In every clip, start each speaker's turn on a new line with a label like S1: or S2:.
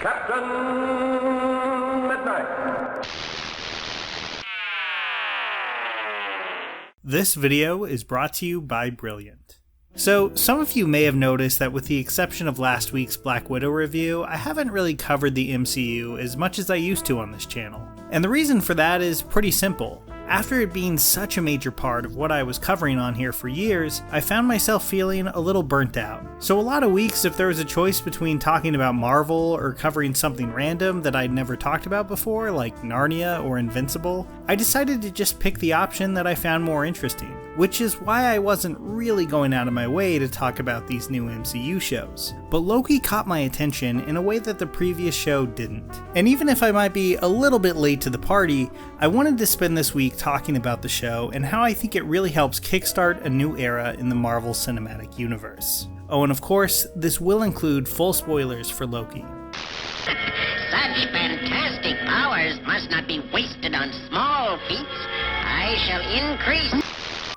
S1: Captain Midnight.
S2: This video is brought to you by Brilliant. So, some of you may have noticed that with the exception of last week's Black Widow review, I haven't really covered the MCU as much as I used to on this channel. And the reason for that is pretty simple. After it being such a major part of what I was covering on here for years, I found myself feeling a little burnt out. So a lot of weeks, if there was a choice between talking about Marvel or covering something random that I'd never talked about before, like Narnia or Invincible, I decided to just pick the option that I found more interesting, which is why I wasn't really going out of my way to talk about these new MCU shows. But Loki caught my attention in a way that the previous show didn't. And even if I might be a little bit late to the party, I wanted to spend this week talking about the show and how I think it really helps kickstart a new era in the Marvel Cinematic Universe. Oh, and of course, this will include full spoilers for Loki.
S3: Such fantastic powers must not be wasted on small feats. I shall increase.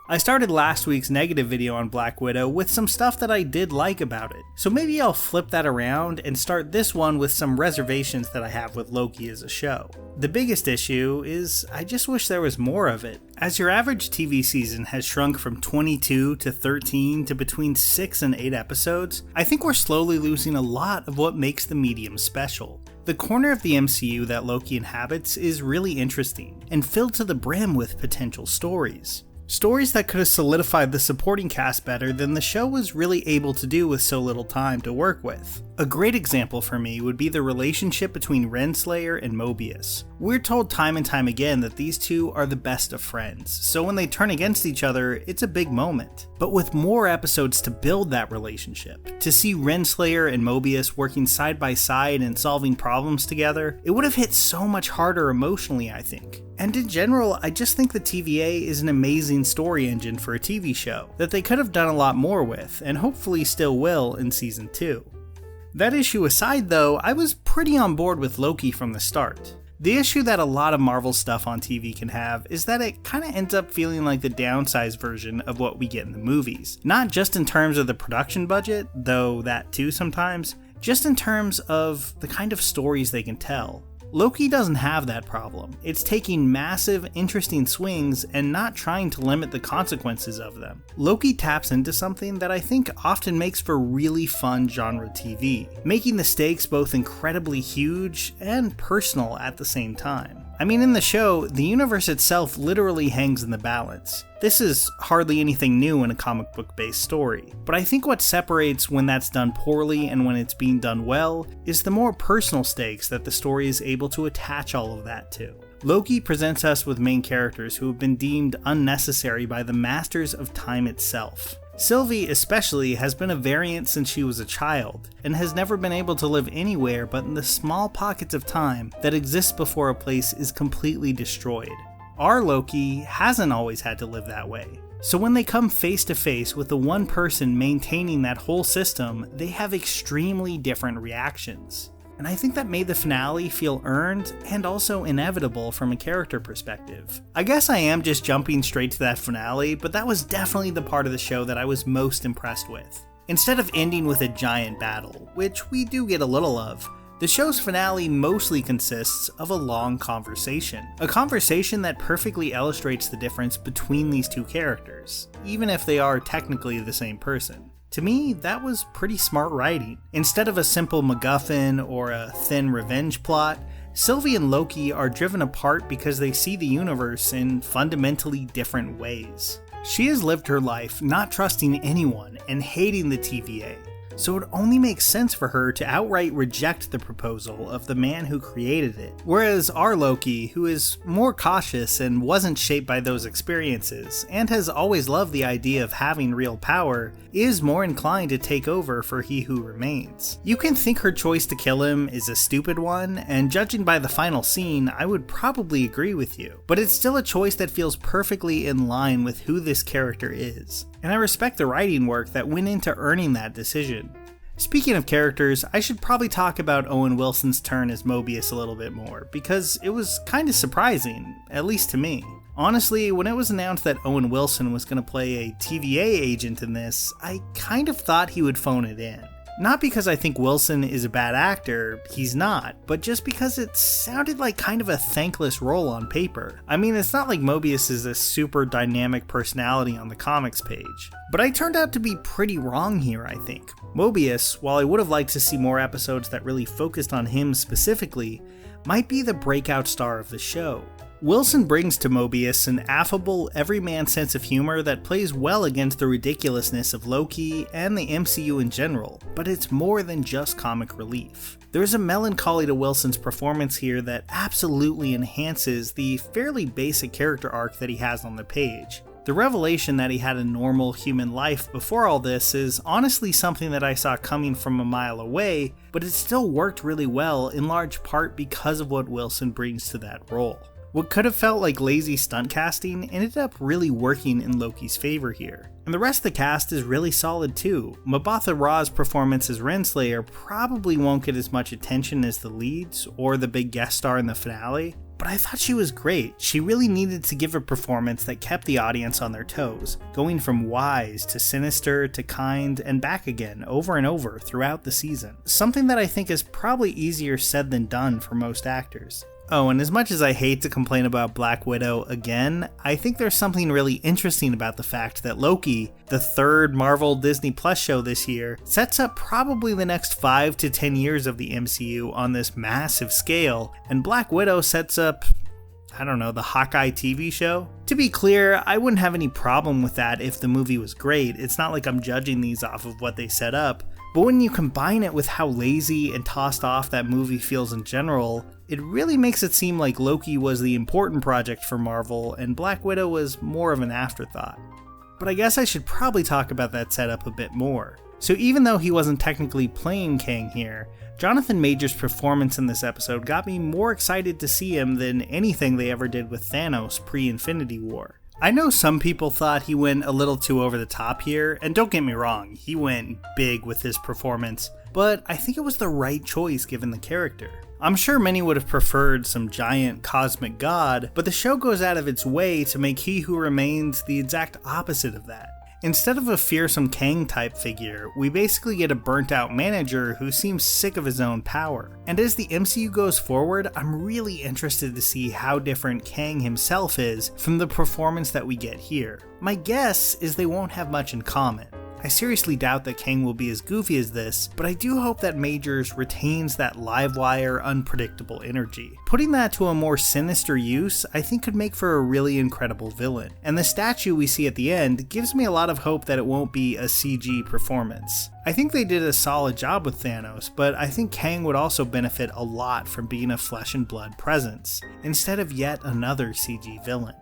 S2: I started last week's negative video on Black Widow with some stuff that I did like about it, so maybe I'll flip that around and start this one with some reservations that I have with Loki as a show. The biggest issue is I just wish there was more of it. As your average TV season has shrunk from 22 to 13 to between 6 and 8 episodes, I think we're slowly losing a lot of what makes the medium special. The corner of the MCU that Loki inhabits is really interesting and filled to the brim with potential stories. Stories that could have solidified the supporting cast better than the show was really able to do with so little time to work with. A great example for me would be the relationship between Renslayer and Mobius. We're told time and time again that these two are the best of friends, so when they turn against each other, it's a big moment. But with more episodes to build that relationship, to see Renslayer and Mobius working side by side and solving problems together, it would have hit so much harder emotionally, I think. And in general, I just think the TVA is an amazing story engine for a TV show that they could have done a lot more with, and hopefully still will in season 2. That issue aside though, I was pretty on board with Loki from the start. The issue that a lot of Marvel stuff on TV can have is that it kinda ends up feeling like the downsized version of what we get in the movies. Not just in terms of the production budget, though that too sometimes, just in terms of the kind of stories they can tell. Loki doesn't have that problem. It's taking massive, interesting swings and not trying to limit the consequences of them. Loki taps into something that I think often makes for really fun genre TV, making the stakes both incredibly huge and personal at the same time. I mean, in the show, the universe itself literally hangs in the balance. This is hardly anything new in a comic book based story, but I think what separates when that's done poorly and when it's being done well is the more personal stakes that the story is able to attach all of that to. Loki presents us with main characters who have been deemed unnecessary by the masters of time itself. Sylvie especially has been a variant since she was a child, and has never been able to live anywhere but in the small pockets of time that exist before a place is completely destroyed. Our Loki hasn't always had to live that way. So when they come face to face with the one person maintaining that whole system, they have extremely different reactions. And I think that made the finale feel earned and also inevitable from a character perspective. I guess I am just jumping straight to that finale, but that was definitely the part of the show that I was most impressed with. Instead of ending with a giant battle, which we do get a little of, the show's finale mostly consists of a long conversation. A conversation that perfectly illustrates the difference between these two characters, even if they are technically the same person. To me, that was pretty smart writing. Instead of a simple MacGuffin or a thin revenge plot, Sylvie and Loki are driven apart because they see the universe in fundamentally different ways. She has lived her life not trusting anyone and hating the TVA, so it only makes sense for her to outright reject the proposal of the man who created it. Whereas our Loki, who is more cautious and wasn't shaped by those experiences, and has always loved the idea of having real power, is more inclined to take over for He Who Remains. You can think her choice to kill him is a stupid one, and judging by the final scene, I would probably agree with you. But it's still a choice that feels perfectly in line with who this character is. And I respect the writing work that went into earning that decision. Speaking of characters, I should probably talk about Owen Wilson's turn as Mobius a little bit more, because it was kinda surprising, at least to me. Honestly, when it was announced that Owen Wilson was going to play a TVA agent in this, I kind of thought he would phone it in. Not because I think Wilson is a bad actor, he's not, but just because it sounded like kind of a thankless role on paper. I mean, it's not like Mobius is a super dynamic personality on the comics page. But I turned out to be pretty wrong here, I think. Mobius, while I would have liked to see more episodes that really focused on him specifically, might be the breakout star of the show. Wilson brings to Mobius an affable, everyman sense of humor that plays well against the ridiculousness of Loki and the MCU in general, but it's more than just comic relief. There's a melancholy to Wilson's performance here that absolutely enhances the fairly basic character arc that he has on the page. The revelation that he had a normal human life before all this is honestly something that I saw coming from a mile away, but it still worked really well in large part because of what Wilson brings to that role. What could have felt like lazy stunt casting ended up really working in Loki's favor here. And the rest of the cast is really solid too. Mabatha Ra's performance as Renslayer probably won't get as much attention as the leads or the big guest star in the finale, but I thought she was great. She really needed to give a performance that kept the audience on their toes, going from wise to sinister to kind and back again over and over throughout the season. Something that I think is probably easier said than done for most actors. Oh, and as much as I hate to complain about Black Widow again, I think there's something really interesting about the fact that Loki, the third Marvel Disney Plus show this year, sets up probably the next 5 to 10 years of the MCU on this massive scale, and Black Widow sets up, I don't know, the Hawkeye TV show? To be clear, I wouldn't have any problem with that if the movie was great. It's not like I'm judging these off of what they set up. But when you combine it with how lazy and tossed off that movie feels in general, it really makes it seem like Loki was the important project for Marvel and Black Widow was more of an afterthought. But I guess I should probably talk about that setup a bit more. So even though he wasn't technically playing Kang here, Jonathan Majors' performance in this episode got me more excited to see him than anything they ever did with Thanos pre-Infinity War. I know some people thought he went a little too over the top here, and don't get me wrong, he went big with his performance, but I think it was the right choice given the character. I'm sure many would have preferred some giant cosmic god, but the show goes out of its way to make He Who Remains the exact opposite of that. Instead of a fearsome Kang-type figure, we basically get a burnt-out manager who seems sick of his own power. And as the MCU goes forward, I'm really interested to see how different Kang himself is from the performance that we get here. My guess is they won't have much in common. I seriously doubt that Kang will be as goofy as this, but I do hope that Majors retains that livewire, unpredictable energy. Putting that to a more sinister use, I think could make for a really incredible villain. And the statue we see at the end gives me a lot of hope that it won't be a CG performance. I think they did a solid job with Thanos, but I think Kang would also benefit a lot from being a flesh and blood presence, instead of yet another CG villain.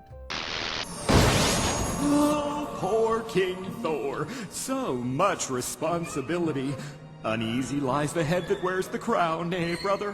S4: Poor King Thor. So much responsibility. Uneasy lies the head that wears the crown, eh, brother?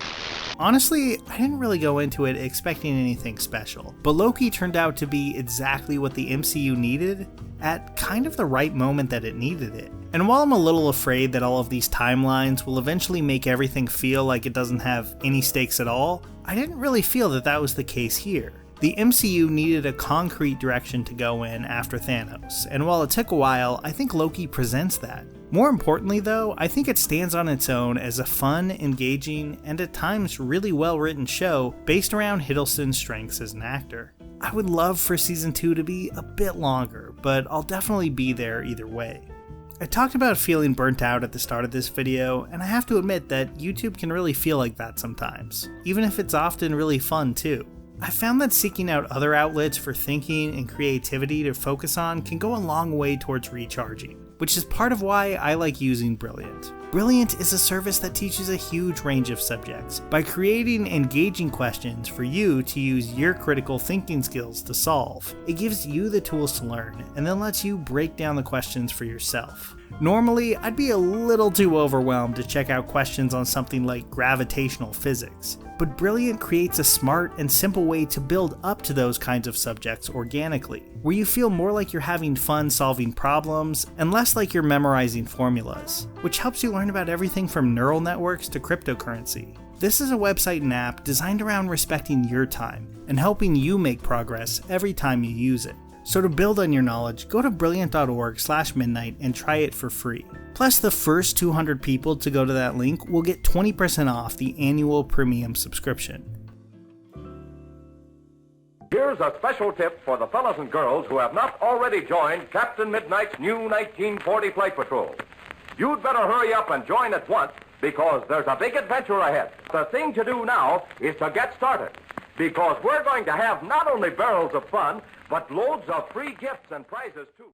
S2: Honestly, I didn't really go into it expecting anything special, but Loki turned out to be exactly what the MCU needed at kind of the right moment that it needed it. And while I'm a little afraid that all of these timelines will eventually make everything feel like it doesn't have any stakes at all, I didn't really feel that that was the case here. The MCU needed a concrete direction to go in after Thanos, and while it took a while, I think Loki presents that. More importantly though, I think it stands on its own as a fun, engaging, and at times really well written show based around Hiddleston's strengths as an actor. I would love for season 2 to be a bit longer, but I'll definitely be there either way. I talked about feeling burnt out at the start of this video, and I have to admit that YouTube can really feel like that sometimes, even if it's often really fun too. I found that seeking out other outlets for thinking and creativity to focus on can go a long way towards recharging, which is part of why I like using Brilliant. Brilliant is a service that teaches a huge range of subjects by creating engaging questions for you to use your critical thinking skills to solve. It gives you the tools to learn and then lets you break down the questions for yourself. Normally, I'd be a little too overwhelmed to check out questions on something like gravitational physics, but Brilliant creates a smart and simple way to build up to those kinds of subjects organically, where you feel more like you're having fun solving problems and less like you're memorizing formulas, which helps you learn about everything from neural networks to cryptocurrency. This is a website and app designed around respecting your time and helping you make progress every time you use it. So to build on your knowledge, go to brilliant.org/midnight and try it for free. Plus, the first 200 people to go to that link will get 20% off the annual premium subscription.
S1: Here's a special tip for the fellas and girls who have not already joined Captain Midnight's new 1940 Flight Patrol. You'd better hurry up and join at once, because there's a big adventure ahead. The thing to do now is to get started, because we're going to have not only barrels of fun, but loads of free gifts and prizes too.